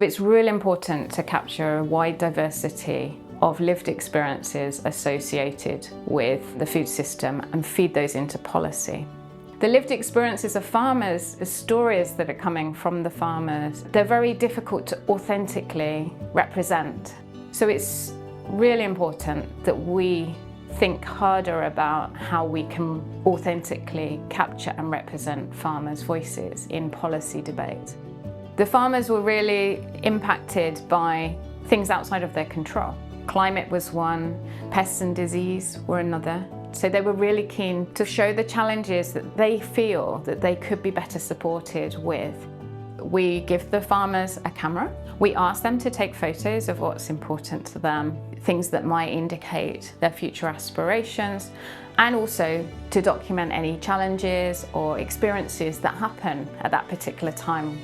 It's really important to capture a wide diversity of lived experiences associated with the food system and feed those into policy. The lived experiences of farmers, the stories that are coming from the farmers, they're very difficult to authentically represent. So it's really important that we think harder about how we can authentically capture and represent farmers' voices in policy debate. The farmers were really impacted by things outside of their control. Climate was one, pests and disease were another. So they were really keen to show the challenges that they feel that they could be better supported with. We give the farmers a camera. We ask them to take photos of what's important to them, things that might indicate their future aspirations, and also to document any challenges or experiences that happen at that particular time.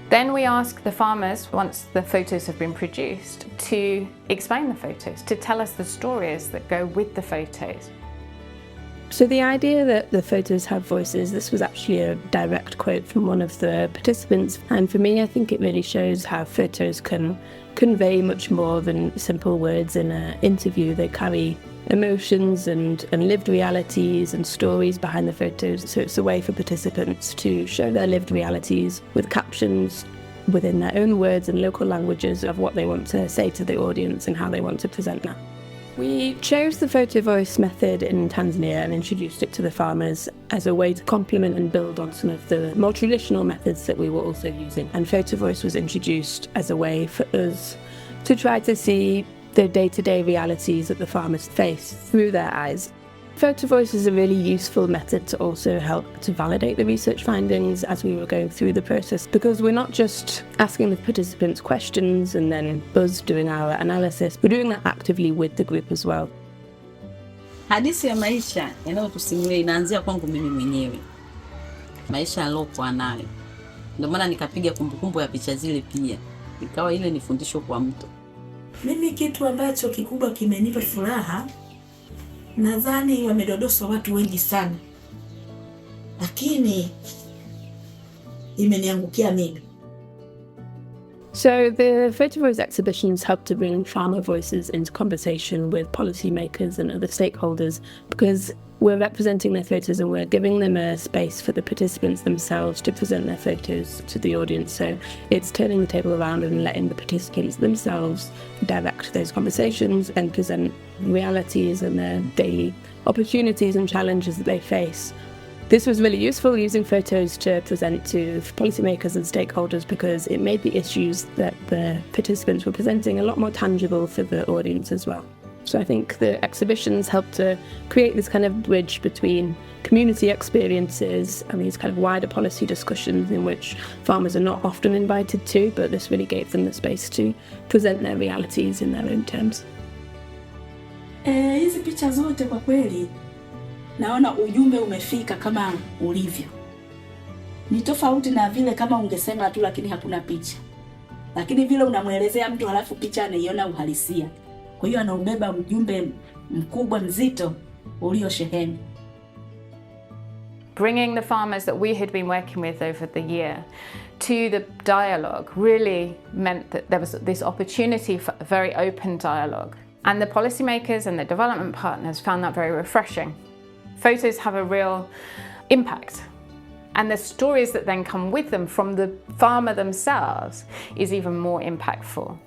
Then we ask the farmers, once the photos have been produced, to explain the photos, to tell us the stories that go with the photos. So the idea that the photos have voices, this was actually a direct quote from one of the participants. And for me, I think it really shows how photos can convey much more than simple words in an interview. They carry emotions and lived realities and stories behind the photos. So it's a way for participants to show their lived realities with captions within their own words and local languages of what they want to say to the audience and how they want to present that. We chose the Photovoice method in Tanzania and introduced it to the farmers as a way to complement and build on some of the more traditional methods that we were also using. And Photovoice was introduced as a way for us to try to see the day-to-day realities that the farmers face through their eyes. Photovoice is a really useful method to also help to validate the research findings as we were going through the process, because we're not just asking the participants questions and then us doing our analysis, we're doing that actively with the group as well. Hadithi ya maisha yanayotusimulia inaanzia kwangu mimi mwenyewe. Maisha nilokuwa nayo. Ndio maana nikapiga kumbukumbu ya picha zile pia. Ikawa ile ni fundisho kwa mtu. Mimi kitu ambacho kikubwa kimenipa furaha, nadhani wamedodoswa watu wengi sana, lakini imeniangukia mimi. So the Photovoice exhibitions help to bring farmer voices into conversation with policymakers and other stakeholders, because we're representing their photos and we're giving them a space for the participants themselves to present their photos to the audience. So it's turning the table around and letting the participants themselves direct those conversations and present realities and their daily opportunities and challenges that they face. This was really useful, using photos to present to policymakers and stakeholders, because it made the issues that the participants were presenting a lot more tangible for the audience as well. So I think the exhibitions help to create this kind of bridge between community experiences and these kind of wider policy discussions in which farmers are not often invited to, but this really gave them the space to present their realities in their own terms. Hizi picha zote kwa kweli naona ujumbe umefika kama ulivyo. Ni tofauti na vile kama ungesema tu lakini hakuna picha. Lakini vile unamuelezea mtu halafu picha anaiona uhalisia. Kwa hiyo anaubeba ujumbe mkubwa mzito uliosheheni. Bringing the farmers that we had been working with over the year to the dialogue really meant that there was this opportunity for a very open dialogue. And the policymakers and the development partners found that very refreshing. Photos have a real impact, and the stories that then come with them from the farmer themselves is even more impactful.